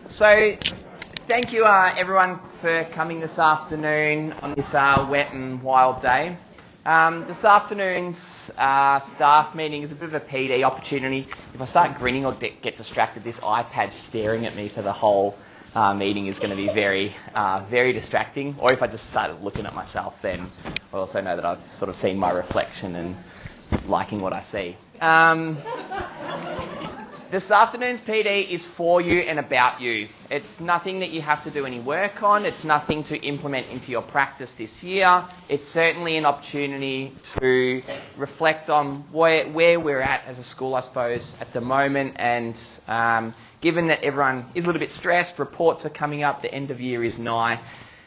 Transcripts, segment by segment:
So, thank you everyone for coming this afternoon on this wet and wild day. This afternoon's staff meeting is a bit of a PD opportunity. If I start grinning or get distracted, this iPad staring at me for the whole meeting is going to be very distracting. Or if I just started looking at myself, then I also know that I've sort of seen my reflection and liking what I see. This afternoon's PD is for you and about you. It's nothing that you have to do any work on. It's nothing to implement into your practice this year. It's certainly an opportunity to reflect on where we're at as a school, I suppose, at the moment. And given that everyone is a little bit stressed, reports are coming up, the end of year is nigh,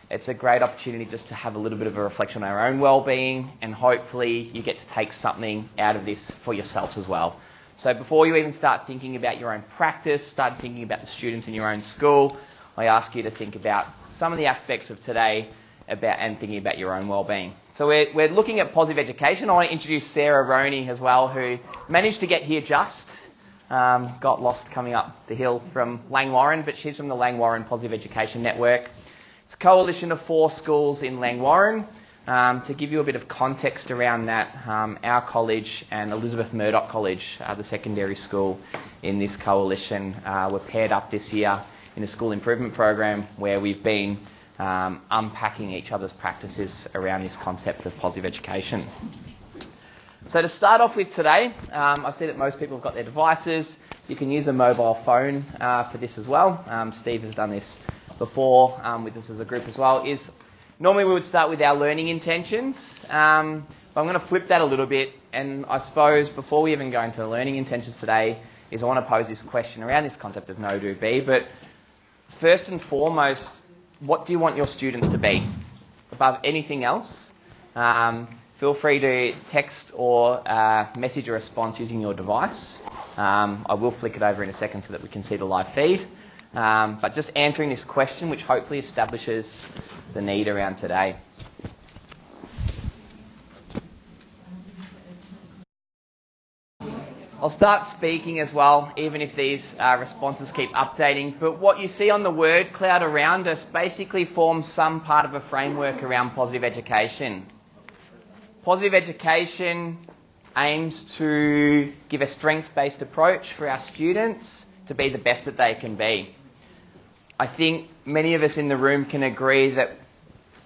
it's a great opportunity just to have a little bit of a reflection on our own well-being, and hopefully you get to take something out of this for yourselves as well. So before you even start thinking about your own practice, start thinking about the students in your own school, I ask you to think about some of the aspects of today and thinking about your own well-being. So we're looking at positive education. I want to introduce Sarah Roney as well, who managed to get here just. Got lost coming up the hill from Langwarrin, but she's from the Langwarrin Positive Education Network. It's a coalition of 4 schools in Langwarrin. To give you a bit of context around that, our college and Elizabeth Murdoch College, the secondary school in this coalition, were paired up this year in a school improvement program where we've been unpacking each other's practices around this concept of positive education. So to start off with today, I see that most people have got their devices. You can use a mobile phone for this as well. Steve has done this before with us as a group as well. Normally we would start with our learning intentions, but I'm going to flip that a little bit, and I suppose before we even go into learning intentions today I want to pose this question around this concept of know, do, be, but first and foremost, what do you want your students to be? Above anything else, feel free to text or message a response using your device. I will flick it over in a second so that we can see the live feed. But just answering this question, which hopefully establishes the need around today. I'll start speaking as well, even if these responses keep updating. But what you see on the word cloud around us basically forms some part of a framework around positive education. Positive education aims to give a strengths-based approach for our students to be the best that they can be. I think many of us in the room can agree that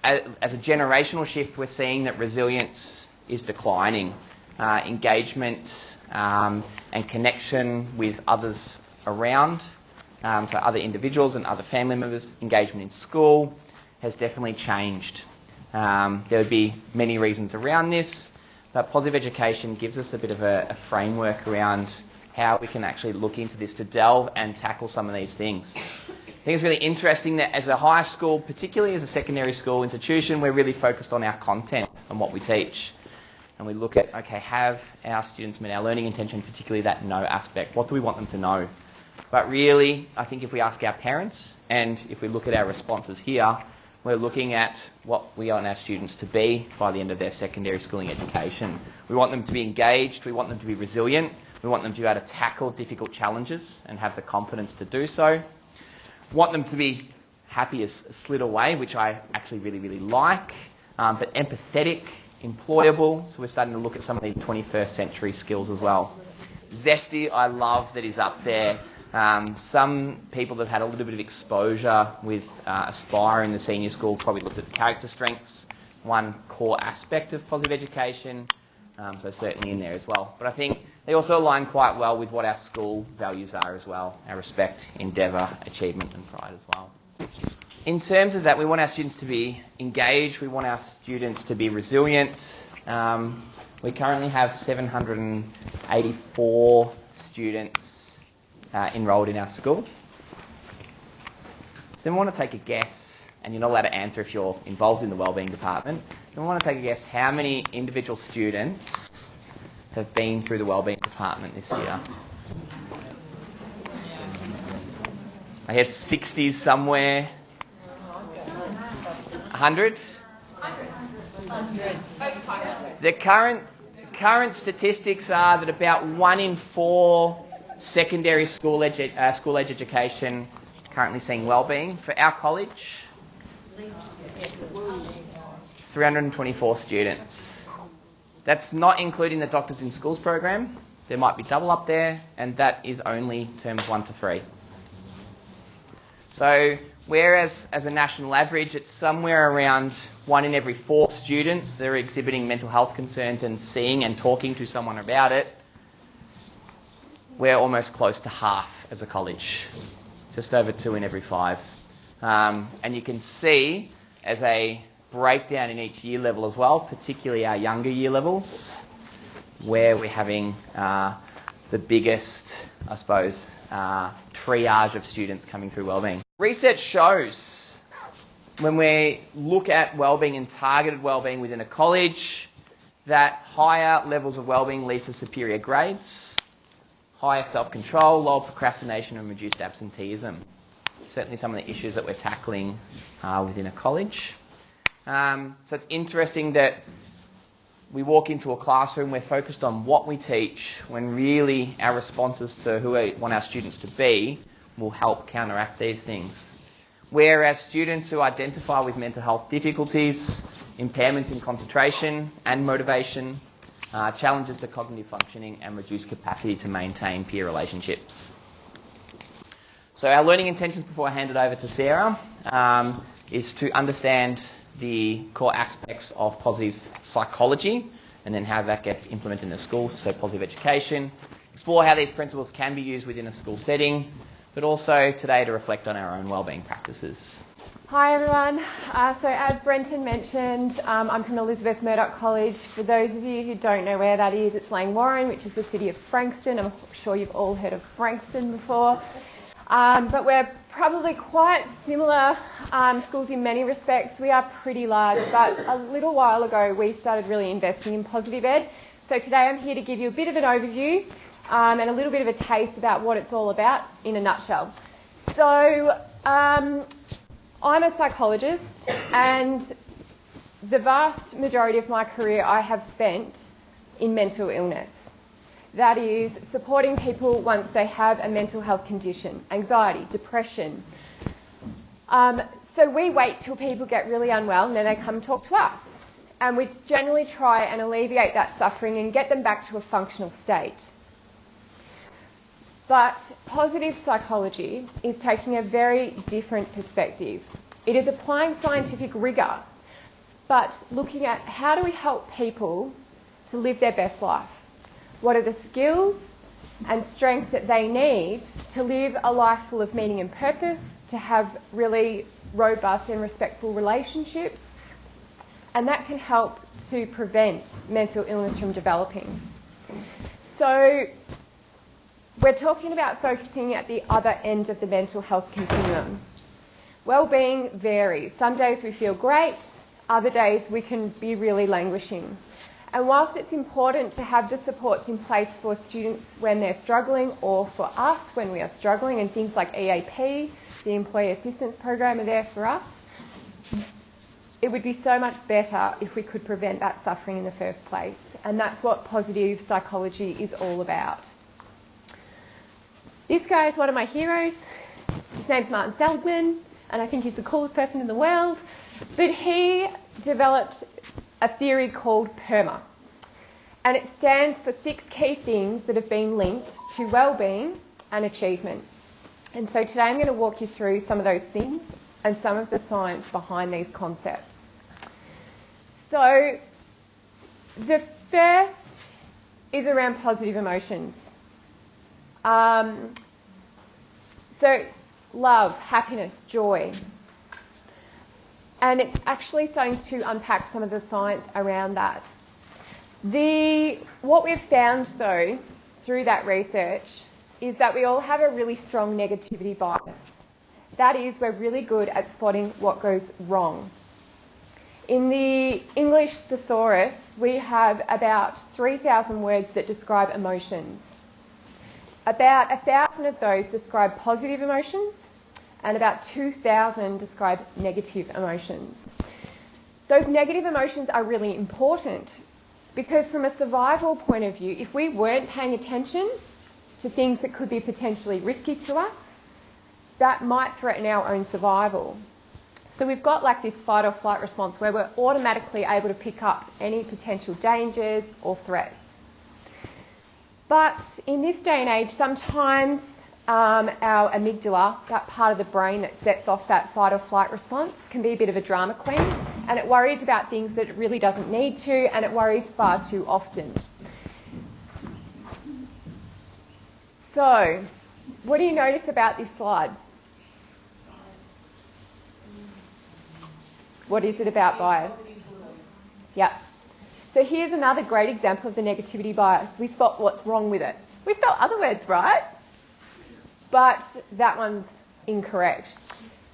as a generational shift, we're seeing that resilience is declining. Engagement and connection with others around, so other individuals and other family members, engagement in school has definitely changed. There would be many reasons around this, but positive education gives us a bit of a framework around how we can actually look into this to delve and tackle some of these things. I think it's really interesting that as a high school, particularly as a secondary school institution, we're really focused on our content and what we teach. And we look at, okay, have our students met our learning intention, particularly that know aspect? What do we want them to know? But really, I think if we ask our parents and if we look at our responses here, we're looking at what we want our students to be by the end of their secondary schooling education. We want them to be engaged, we want them to be resilient, we want them to be able to tackle difficult challenges and have the confidence to do so. We want them to be happy as slid away, which I actually really like, but empathetic, employable. So we're starting to look at some of these 21st century skills as well. Zesty, I love that is up there. Some people that have had a little bit of exposure with Aspire in the senior school probably looked at character strengths, one core aspect of positive education, so certainly in there as well. But I think they also align quite well with what our school values are as well, our respect, endeavour, achievement and pride as well. In terms of that, we want our students to be engaged, we want our students to be resilient. We currently have 784 students enrolled in our school. So we want to take a guess, and you're not allowed to answer if you're involved in the wellbeing department. We want to take a guess how many individual students have been through the wellbeing department this year. I had 60s somewhere. 100? 100. The current statistics are that about 1 in 4 secondary school age education currently seeing wellbeing. For our college, 324 students. That's not including the Doctors in Schools program. There might be double up there, and that is only terms 1 to 3. So whereas as a national average, it's somewhere around 1 in every 4 students that are exhibiting mental health concerns and seeing and talking to someone about it, we're almost close to half as a college, just over 2 in every 5. And you can see as a breakdown in each year level as well, particularly our younger year levels, where we're having the biggest, I suppose, triage of students coming through wellbeing. Research shows when we look at wellbeing and targeted wellbeing within a college that higher levels of wellbeing leads to superior grades, higher self-control, lower procrastination and reduced absenteeism. Certainly some of the issues that we're tackling within a college. So it's interesting that we walk into a classroom, we're focused on what we teach, when really our responses to who we want our students to be will help counteract these things. Whereas students who identify with mental health difficulties, impairments in concentration and motivation, challenges to cognitive functioning and reduced capacity to maintain peer relationships. So our learning intentions before I hand it over to Sarah is to understand the core aspects of positive psychology and then how that gets implemented in a school, so positive education, explore how these principles can be used within a school setting, but also today to reflect on our own wellbeing practices. Hi everyone. So as Brenton mentioned, I'm from Elizabeth Murdoch College. For those of you who don't know where that is, it's Langwarrin, which is the city of Frankston. I'm sure you've all heard of Frankston before. But we're probably quite similar schools in many respects. We are pretty large, but a little while ago we started really investing in positive ed. So today I'm here to give you a bit of an overview and a little bit of a taste about what it's all about in a nutshell. So I'm a psychologist, and the vast majority of my career I have spent in mental illness. That is, supporting people once they have a mental health condition, anxiety, depression. So we wait till people get really unwell and then they come talk to us. And we generally try and alleviate that suffering and get them back to a functional state. But positive psychology is taking a very different perspective. It is applying scientific rigour, but looking at how do we help people to live their best life? What are the skills and strengths that they need to live a life full of meaning and purpose, to have really robust and respectful relationships, and that can help to prevent mental illness from developing. So we're talking about focusing at the other end of the mental health continuum. Wellbeing varies. Some days we feel great, other days we can be really languishing. And whilst it's important to have the supports in place for students when they're struggling, or for us when we are struggling, and things like EAP, the Employee Assistance Program, are there for us, it would be so much better if we could prevent that suffering in the first place. And that's what positive psychology is all about. This guy is one of my heroes. His name's Martin Seligman, and I think he's the coolest person in the world. But he developed a theory called PERMA, and it stands for 6 key things that have been linked to wellbeing and achievement. And so today I'm going to walk you through some of those things and some of the science behind these concepts. So the first is around positive emotions. So love, happiness, joy. And it's actually starting to unpack some of the science around that. What we've found, though, through that research, is that we all have a really strong negativity bias. That is, we're really good at spotting what goes wrong. In the English thesaurus, we have about 3,000 words that describe emotions. About 1,000 of those describe positive emotions, and about 2,000 describe negative emotions. Those negative emotions are really important because from a survival point of view, if we weren't paying attention to things that could be potentially risky to us, that might threaten our own survival. So we've got like this fight or flight response where we're automatically able to pick up any potential dangers or threats. But in this day and age, sometimes our amygdala, that part of the brain that sets off that fight or flight response, can be a bit of a drama queen, and it worries about things that it really doesn't need to, and it worries far too often. So, what do you notice about this slide? What is it about bias? Yeah. So here's another great example of the negativity bias. We spot what's wrong with it. We spell other words right, but that one's incorrect.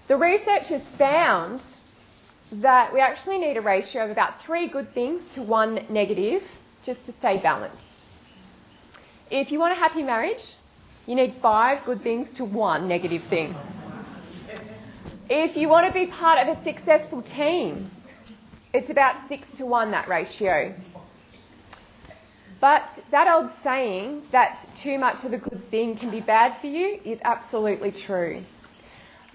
The researchers found that we actually need a ratio of about 3 good things to 1 negative just to stay balanced. If you want a happy marriage, you need 5 good things to 1 negative thing. If you want to be part of a successful team, it's about 6 to 1, that ratio. But that old saying that too much of a good thing can be bad for you is absolutely true.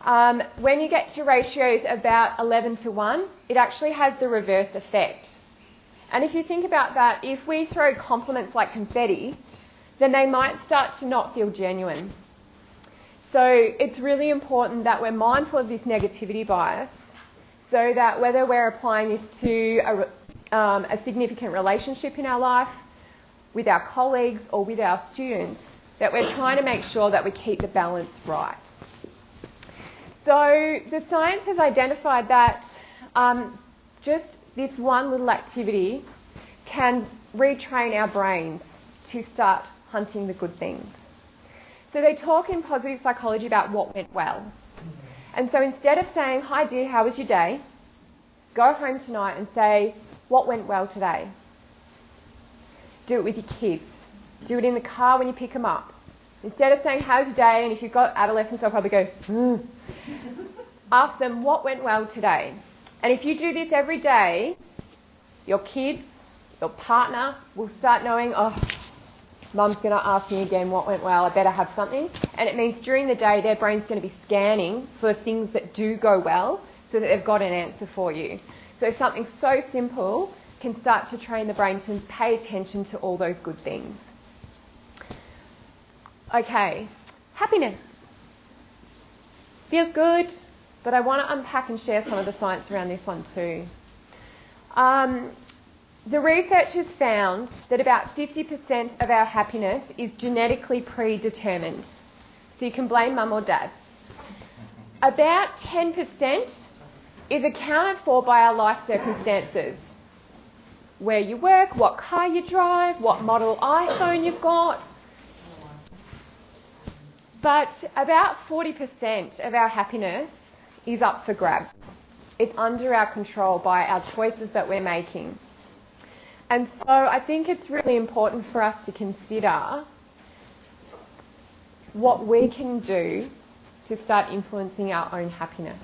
When you get to ratios about 11 to 1, it actually has the reverse effect. And if you think about that, if we throw compliments like confetti, then they might start to not feel genuine. So it's really important that we're mindful of this negativity bias so that whether we're applying this to a significant relationship in our life, with our colleagues or with our students, that we're trying to make sure that we keep the balance right. So the science has identified that just this one little activity can retrain our brains to start hunting the good things. So they talk in positive psychology about what went well. And so instead of saying, "Hi dear, how was your day?" go home tonight and say, "What went well today?" Do it with your kids. Do it in the car when you pick them up. Instead of saying, "How's your day?" and if you've got adolescents, they'll probably go, ask them, "What went well today?" And if you do this every day, your kids, your partner will start knowing, "Oh, Mum's going to ask me again what went well, I better have something." And it means during the day their brain's going to be scanning for things that do go well so that they've got an answer for you. So something so simple can start to train the brain to pay attention to all those good things. Okay, happiness. Feels good, but I want to unpack and share some of the science around this one too. The researchers found that about 50% of our happiness is genetically predetermined. So you can blame mum or dad. About 10% is accounted for by our life circumstances. Where you work, what car you drive, what model iPhone you've got. But about 40% of our happiness is up for grabs. It's under our control by our choices that we're making. And so I think it's really important for us to consider what we can do to start influencing our own happiness.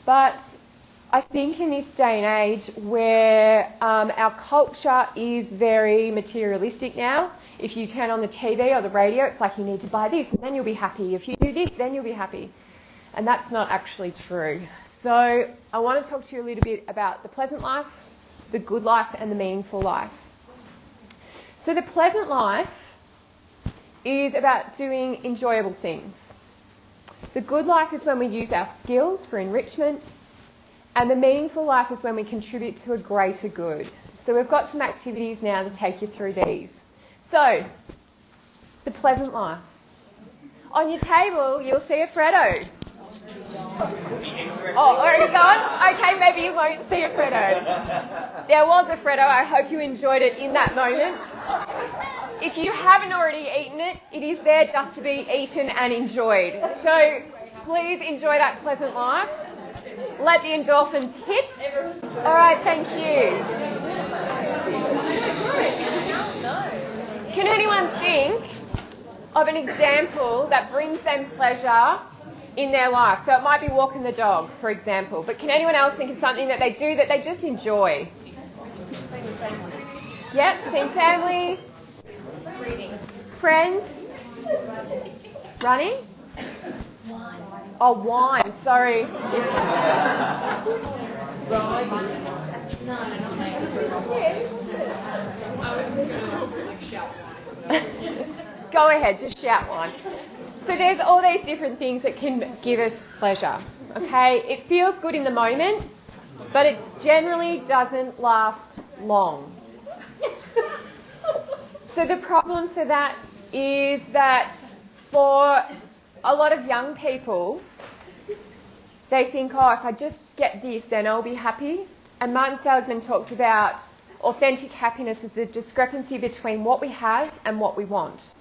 But I think in this day and age where our culture is very materialistic now, if you turn on the TV or the radio, it's like you need to buy this and then you'll be happy. If you do this, then you'll be happy. And that's not actually true. So I want to talk to you a little bit about the pleasant life, the good life and the meaningful life. So the pleasant life is about doing enjoyable things. The good life is when we use our skills for enrichment, and the meaningful life is when we contribute to a greater good. So we've got some activities now to take you through these. So, the pleasant life. On your table, you'll see a Freddo. Oh, already gone? Okay, maybe you won't see a Freddo. There was a Freddo. I hope you enjoyed it in that moment. If you haven't already eaten it, it is there just to be eaten and enjoyed. So please enjoy that pleasant life. Let the endorphins hit. All right, thank you. Can anyone think of an example that brings them pleasure in their life? So it might be walking the dog, for example. But can anyone else think of something that they do that they just enjoy? Yep, seeing family. Reading. Friends. Running. Wine. Oh, wine, sorry. Riding. No, not maybe. Go ahead, just shout wine. So there's all these different things that can give us pleasure, okay? It feels good in the moment, but it generally doesn't last long. So the problem for that is that for a lot of young people, they think, oh, if I just get this, then I'll be happy. And Martin Seligman talks about authentic happiness as the discrepancy between what we have and what we want.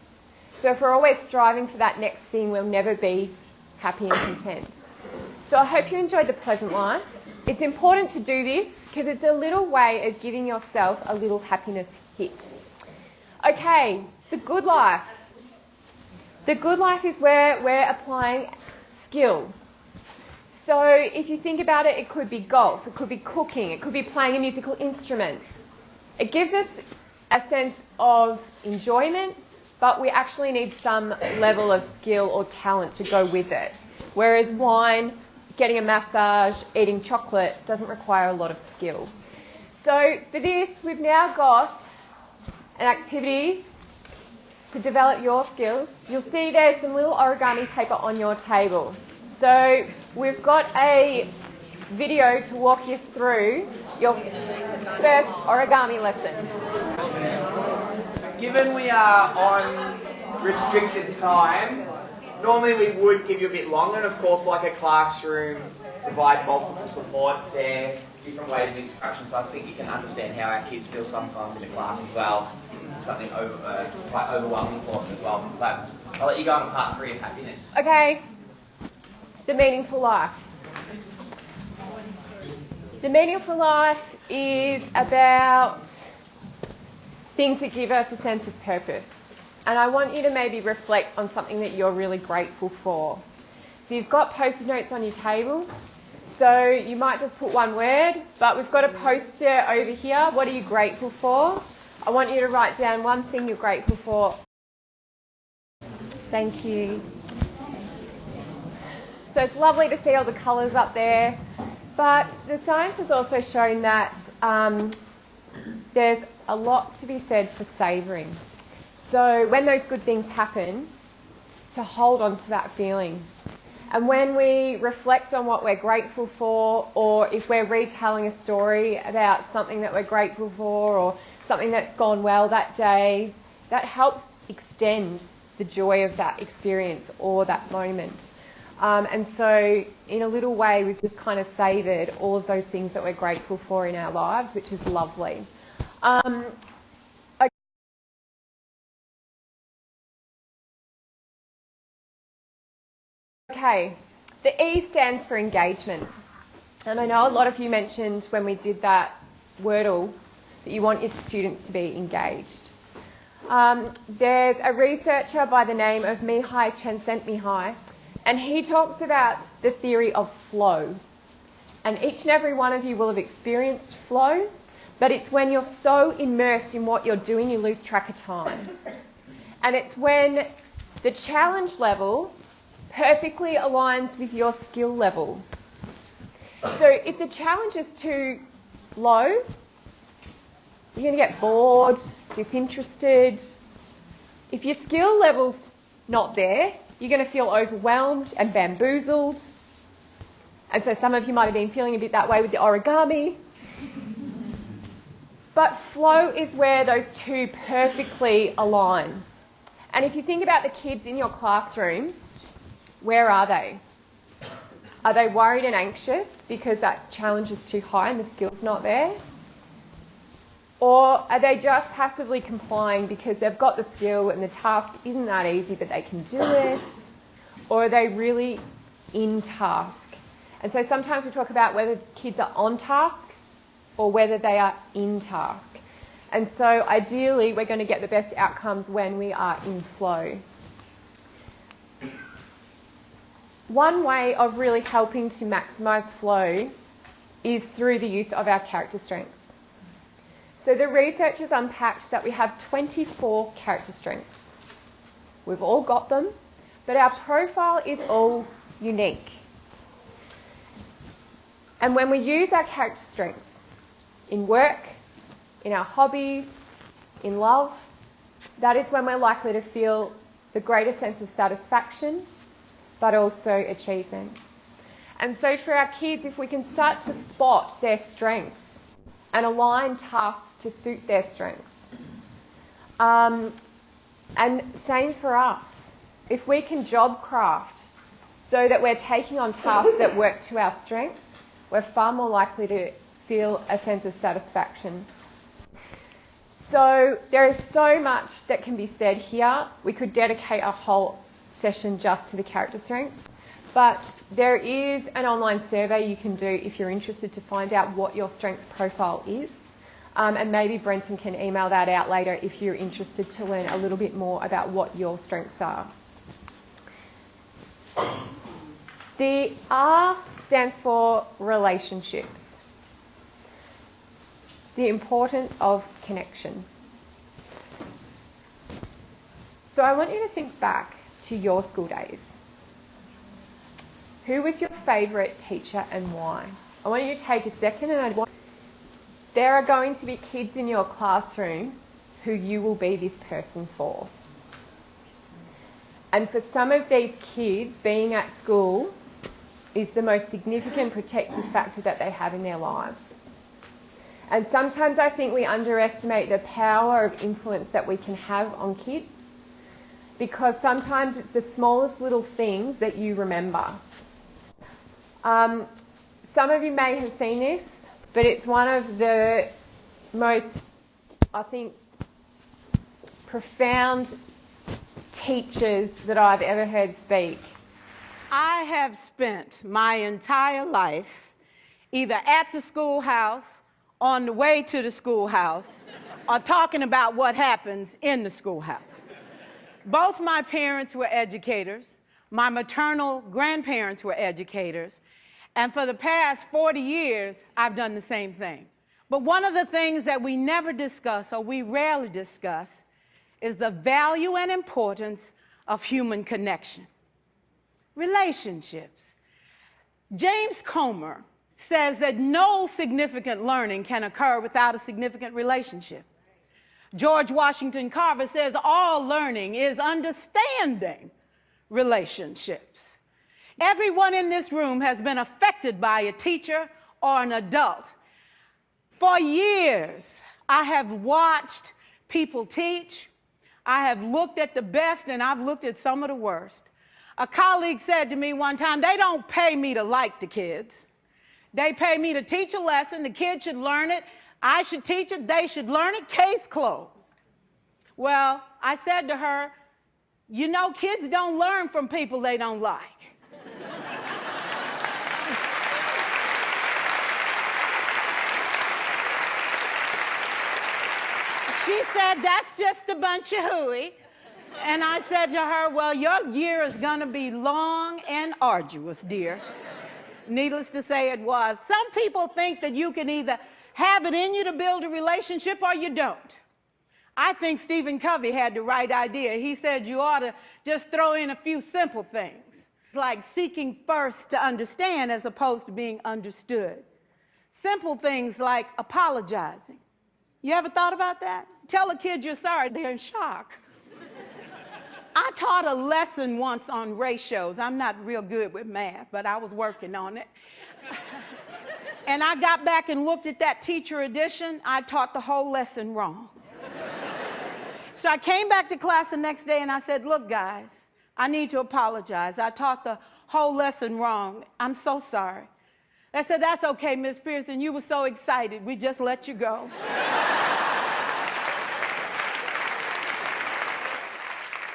So if we're always striving for that next thing, we'll never be happy and content. So I hope you enjoyed the pleasant life. It's important to do this because it's a little way of giving yourself a little happiness hit. Okay, the good life. The good life is where we're applying skill. So if you think about it, it could be golf, it could be cooking, it could be playing a musical instrument. It gives us a sense of enjoyment, but we actually need some level of skill or talent to go with it. Whereas wine, getting a massage, eating chocolate doesn't require a lot of skill. So for this, we've now got an activity to develop your skills. You'll see there's some little origami paper on your table. So we've got a video to walk you through your first origami lesson. Given we are on restricted time, normally we would give you a bit longer, and of course, like a classroom, provide multiple supports there, different ways of instruction, so I think you can understand how our kids feel sometimes in the class as well. Something quite overwhelming for them as well. But I'll let you go on to part 3 of happiness. Okay, the meaningful life. The meaningful life is about things that give us a sense of purpose. And I want you to maybe reflect on something that you're really grateful for. So you've got post-it notes on your table. So you might just put one word, but we've got a poster over here. What are you grateful for? I want you to write down one thing you're grateful for. Thank you. So it's lovely to see all the colours up there. But the science has also shown that there's a lot to be said for savouring. So when those good things happen, to hold on to that feeling. And when we reflect on what we're grateful for, or if we're retelling a story about something that we're grateful for, or something that's gone well that day, that helps extend the joy of that experience or that moment. And so in a little way, we've just kind of savoured all of those things that we're grateful for in our lives, which is lovely. Okay, the E stands for engagement. And I know a lot of you mentioned when we did that Wordle that you want your students to be engaged. There's a researcher by the name of Mihai Csikszentmihalyi, and he talks about the theory of flow. And each and every one of you will have experienced flow, but it's when you're so immersed in what you're doing you lose track of time. And it's when the challenge level perfectly aligns with your skill level. So if the challenge is too low, you're going to get bored, disinterested. If your skill level's not there, you're going to feel overwhelmed and bamboozled. And so some of you might have been feeling a bit that way with the origami. But flow is where those two perfectly align. And if you think about the kids in your classroom, where are they? Are they worried and anxious because that challenge is too high and the skill's not there? Or are they just passively complying because they've got the skill and the task isn't that easy but they can do it? Or are they really in task? And so sometimes we talk about whether kids are on task or whether they are in task. And so ideally we're going to get the best outcomes when we are in flow. One way of really helping to maximise flow is through the use of our character strengths. So the researchers unpacked that we have 24 character strengths. We've all got them, but our profile is all unique. And when we use our character strengths in work, in our hobbies, in love, that is when we're likely to feel the greatest sense of satisfaction, but also achievement. And so for our kids, if we can start to spot their strengths and align tasks to suit their strengths. And same for us. If we can job craft so that we're taking on tasks that work to our strengths, we're far more likely to feel a sense of satisfaction. So there is so much that can be said here. We could dedicate a whole session just to the character strengths. But there is an online survey you can do if you're interested to find out what your strength profile is. And maybe Brenton can email that out later if you're interested to learn a little bit more about what your strengths are. The R stands for relationships. The importance of connection. So I want you to think back to your school days. Who was your favourite teacher and why? I want you to take a second and there are going to be kids in your classroom who you will be this person for. And for some of these kids, being at school is the most significant protective factor that they have in their lives. And sometimes I think we underestimate the power of influence that we can have on kids, because sometimes it's the smallest little things that you remember. Some of you may have seen this, but it's one of the most, I think, profound teachers that I've ever heard speak. I have spent my entire life either at the schoolhouse, on the way to the schoolhouse, or talking about what happens in the schoolhouse. Both my parents were educators. My maternal grandparents were educators. And for the past 40 years, I've done the same thing. But one of the things that we never discuss, or we rarely discuss, is the value and importance of human connection. Relationships. James Comer says that no significant learning can occur without a significant relationship. George Washington Carver says all learning is understanding relationships. Everyone in this room has been affected by a teacher or an adult. For years, I have watched people teach. I have looked at the best and I've looked at some of the worst. A colleague said to me one time, they don't pay me to like the kids. They pay me to teach a lesson. The kids should learn it. I should teach it. They should learn it. Case closed. Well, I said to her, you know, kids don't learn from people they don't like. She said, that's just a bunch of hooey. And I said to her, well, your year is going to be long and arduous, dear. Needless to say, it was. Some people think that you can either have it in you to build a relationship or you don't. I think Stephen Covey had the right idea. He said you ought to just throw in a few simple things, like seeking first to understand as opposed to being understood. Simple things like apologizing. You ever thought about that? Tell a kid you're sorry, they're in shock. I taught a lesson once on ratios. I'm not real good with math, but I was working on it. And I got back and looked at that teacher edition. I taught the whole lesson wrong. So I came back to class the next day and I said, look, guys, I need to apologize. I taught the whole lesson wrong. I'm so sorry. They said, that's okay, Miss Pearson. You were so excited. We just let you go.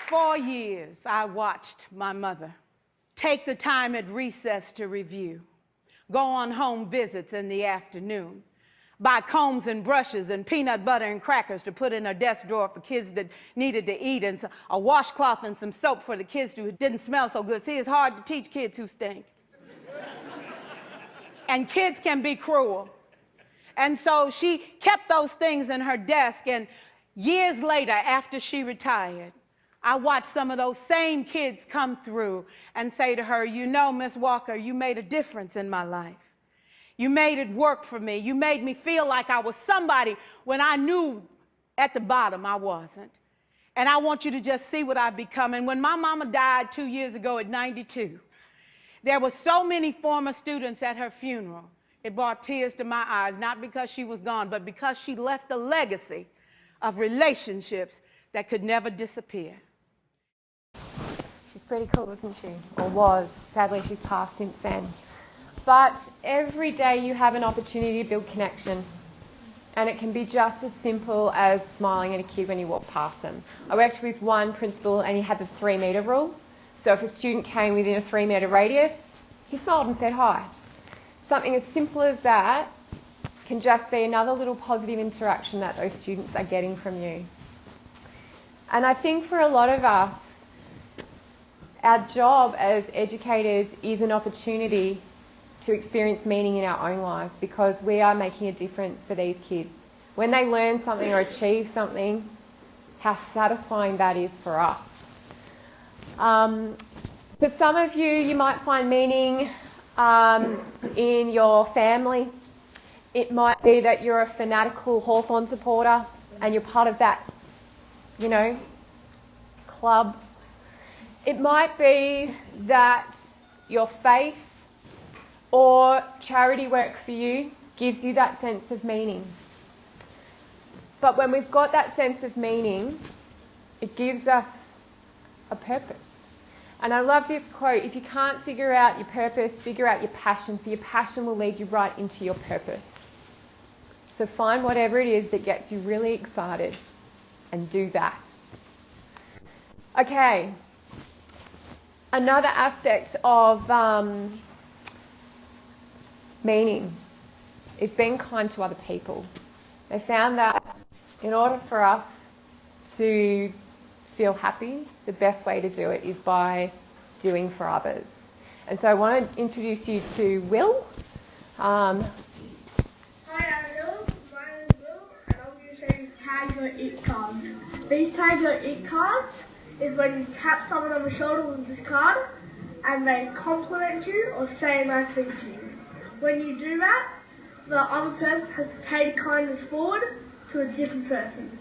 For years, I watched my mother take the time at recess to review, go on home visits in the afternoon, buy combs and brushes and peanut butter and crackers to put in her desk drawer for kids that needed to eat, and a washcloth and some soap for the kids who didn't smell so good. See, it's hard to teach kids who stink. And kids can be cruel. And so she kept those things in her desk, and years later, after she retired, I watch some of those same kids come through and say to her, you know, Miss Walker, you made a difference in my life. You made it work for me. You made me feel like I was somebody when I knew at the bottom I wasn't. And I want you to just see what I've become. And when my mama died 2 years ago at 92, there were so many former students at her funeral. It brought tears to my eyes, not because she was gone, but because she left a legacy of relationships that could never disappear. She's pretty cool, isn't she? Or was. Sadly, she's passed since then. But every day you have an opportunity to build connection. And it can be just as simple as smiling at a kid when you walk past them. I worked with one principal and he had the 3-metre rule. So if a student came within a 3-metre radius, he smiled and said hi. Something as simple as that can just be another little positive interaction that those students are getting from you. And I think for a lot of us, our job as educators is an opportunity to experience meaning in our own lives because we are making a difference for these kids. When they learn something or achieve something, how satisfying that is for us. For some of you, you might find meaning in your family. It might be that you're a fanatical Hawthorn supporter and you're part of that, club. It might be that your faith or charity work for you gives you that sense of meaning. But when we've got that sense of meaning, it gives us a purpose. And I love this quote, if you can't figure out your purpose, figure out your passion, for your passion will lead you right into your purpose. So find whatever it is that gets you really excited and do that. Okay, another aspect of meaning is being kind to other people. They found that in order for us to feel happy, the best way to do it is by doing for others. And so I want to introduce you to Will. Hi, I'm Will. My name is Will, and I'm going to show you tags or it cards. These tags or it cards is when you tap someone on the shoulder with this card and they compliment you or say a nice thing to you. When you do that, the other person has paid kindness forward to a different person.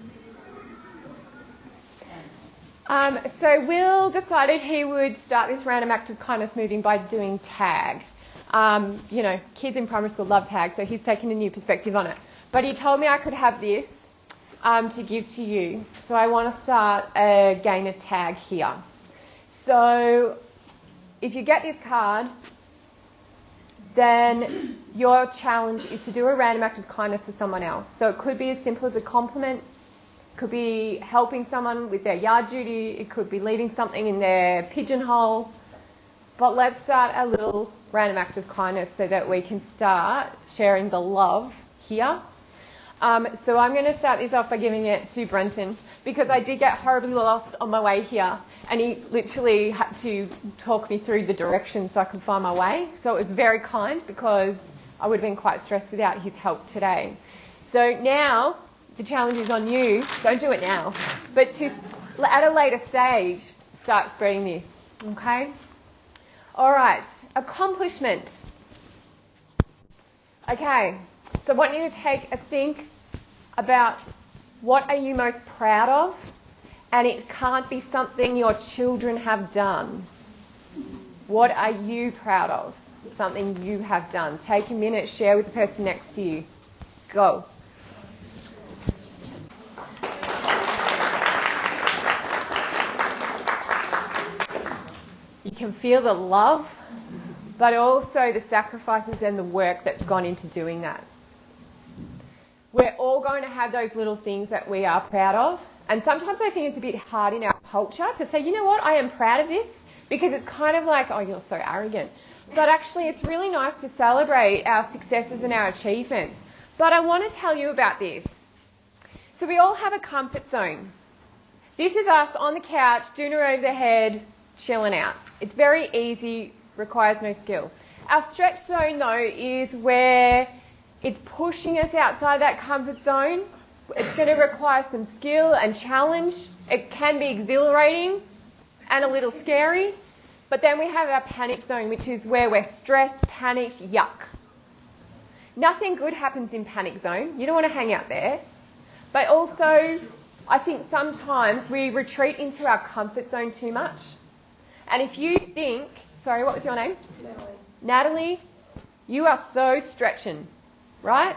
So Will decided he would start this random act of kindness moving by doing tag. Kids in primary school love tag, so he's taken a new perspective on it. But he told me I could have this to give to you. So I want to start a game of tag here. So if you get this card, then your challenge is to do a random act of kindness to someone else. So it could be as simple as a compliment, it could be helping someone with their yard duty, it could be leaving something in their pigeonhole. But let's start a little random act of kindness so that we can start sharing the love here. So I'm going to start this off by giving it to Brenton because I did get horribly lost on my way here and he literally had to talk me through the directions so I could find my way. So it was very kind because I would have been quite stressed without his help today. So now the challenge is on you. Don't do it now, but at a later stage, start spreading this. Okay? All right. Accomplishment. Okay. So I want you to take a think about what are you most proud of, and it can't be something your children have done. What are you proud of? Something you have done. Take a minute, share with the person next to you. Go. You can feel the love, but also the sacrifices and the work that's gone into doing that. We're all going to have those little things that we are proud of. And sometimes I think it's a bit hard in our culture to say, you know what, I am proud of this, because it's kind of like, oh, you're so arrogant. But actually, it's really nice to celebrate our successes and our achievements. But I want to tell you about this. So we all have a comfort zone. This is us on the couch, doing her over the head, chilling out. It's very easy, requires no skill. Our stretch zone, though, is where it's pushing us outside that comfort zone It's going to require some skill and challenge. It can be exhilarating and a little scary. But then we have our panic zone, which is where we're stressed, panicked, yuck. Nothing good happens in panic zone. You don't want to hang out there. But also, I think sometimes we retreat into our comfort zone too much. And if you think, sorry, what was your name? Natalie, you are so stretching, right?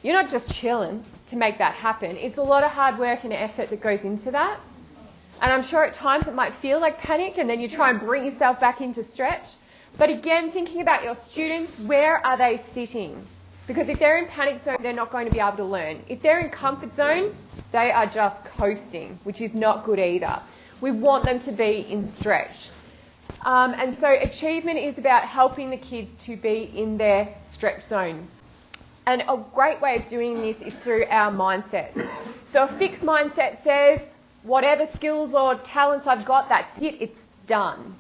You're not just chilling to make that happen. It's a lot of hard work and effort that goes into that. And I'm sure at times it might feel like panic, and then you try and bring yourself back into stretch. But again, thinking about your students, where are they sitting? Because if they're in panic zone, they're not going to be able to learn. If they're in comfort zone, they are just coasting, which is not good either. We want them to be in stretch. And so achievement is about helping the kids to be in their stretch zone. And a great way of doing this is through our mindset. So a fixed mindset says, whatever skills or talents I've got, that's it, it's done.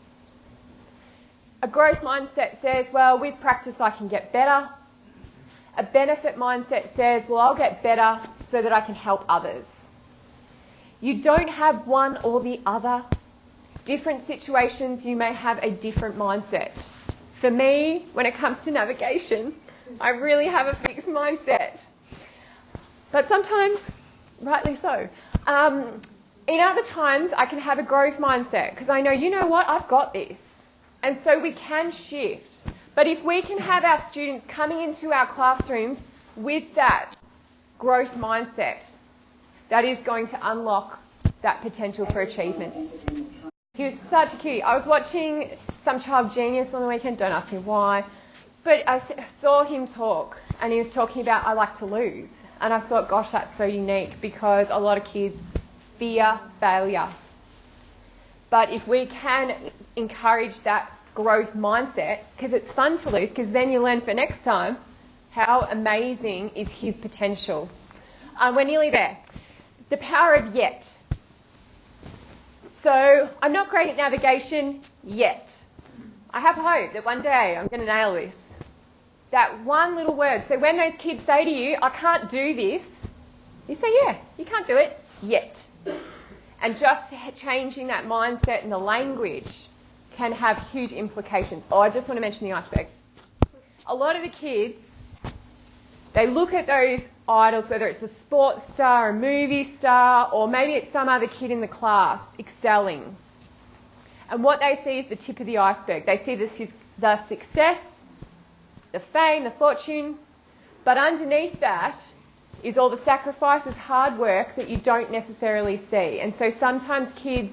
A growth mindset says, well, with practice I can get better. A benefit mindset says, well, I'll get better so that I can help others. You don't have one or the other. Different situations, you may have a different mindset. For me, when it comes to navigation, I really have a fixed mindset. But sometimes, rightly so. In other times, I can have a growth mindset because I know, you know what, I've got this. And so we can shift. But if we can have our students coming into our classrooms with that growth mindset, that is going to unlock that potential for achievement. He was such a cutie. I was watching Some Child Genius on the weekend, don't ask me why, but I saw him talk, and he was talking about I like to lose. And I thought, gosh, that's so unique because a lot of kids fear failure. But if we can encourage that growth mindset, because it's fun to lose, because then you learn for next time how amazing is his potential. We're nearly there. The power of yet. So I'm not great at navigation yet. I have hope that one day I'm going to nail this. That one little word. So when those kids say to you, I can't do this, you say, yeah, you can't do it yet. And just changing that mindset and the language can have huge implications. Oh, I just want to mention the iceberg. A lot of the kids, they look at those idols, whether it's a sports star, a movie star, or maybe it's some other kid in the class excelling. And what they see is the tip of the iceberg. They see the success, the fame, the fortune, but underneath that is all the sacrifices, hard work that you don't necessarily see. And so sometimes kids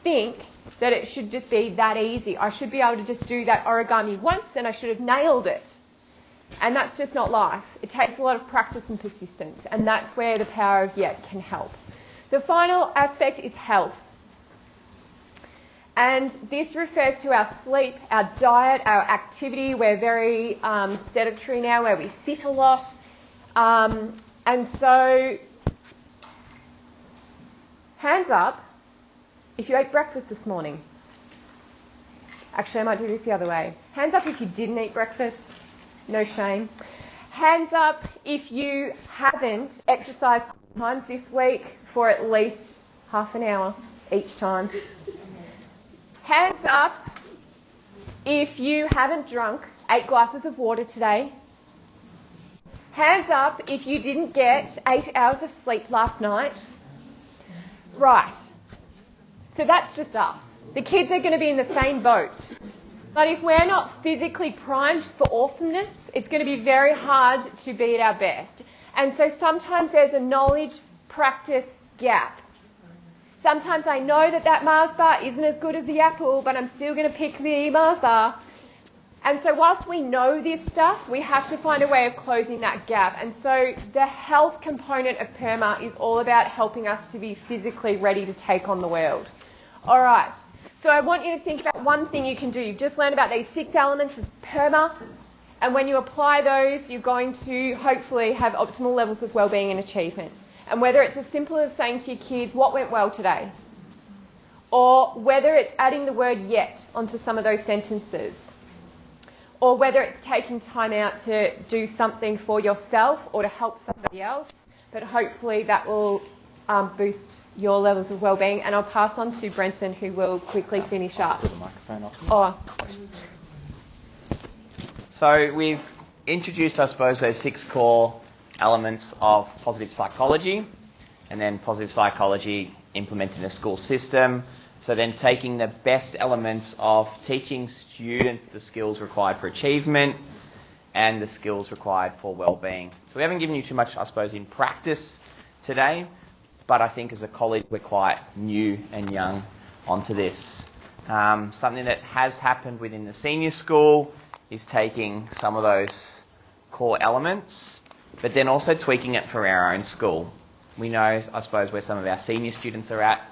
think that it should just be that easy. I should be able to just do that origami once and I should have nailed it. And that's just not life. It takes a lot of practice and persistence, and that's where the power of yet can help. The final aspect is health. And this refers to our sleep, our diet, our activity. We're very sedentary now, where we sit a lot. And so, hands up if you ate breakfast this morning. Actually, I might do this the other way. Hands up if you didn't eat breakfast. No shame. Hands up if you haven't exercised times this week for at least half an hour each time. Hands up if you haven't drunk 8 glasses of water today. Hands up if you didn't get 8 hours of sleep last night. Right. So that's just us. The kids are going to be in the same boat. But if we're not physically primed for awesomeness, it's going to be very hard to be at our best. And so sometimes there's a knowledge-practice gap. Sometimes I know that Mars bar isn't as good as the apple, but I'm still going to pick the Mars bar. And so whilst we know this stuff, we have to find a way of closing that gap. And so the health component of PERMA is all about helping us to be physically ready to take on the world. All right. So I want you to think about one thing you can do. You've just learned about these 6 elements of PERMA, and when you apply those, you're going to hopefully have optimal levels of wellbeing and achievement. And whether it's as simple as saying to your kids, what went well today? Or whether it's adding the word yet onto some of those sentences. Or whether it's taking time out to do something for yourself or to help somebody else. but hopefully that will boost your levels of wellbeing. And I'll pass on to Brenton, who will quickly finish up. The microphone off. Oh. So we've introduced, I suppose, those 6 core elements of positive psychology, and then positive psychology implemented in a school system. So then taking the best elements of teaching students the skills required for achievement and the skills required for well-being. So we haven't given you too much, I suppose, in practice today, but I think as a college we're quite new and young onto this. Something that has happened within the senior school is taking some of those core elements, but then also tweaking it for our own school. We know, I suppose, where some of our senior students are at,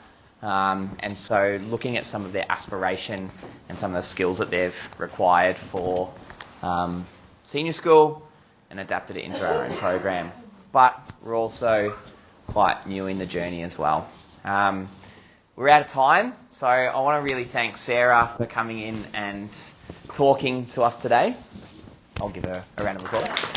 and so looking at some of their aspiration and some of the skills that they've required for senior school and adapted it into our own program. But we're also quite new in the journey as well. We're out of time, so I want to really thank Sarah for coming in and talking to us today. I'll give her a round of applause.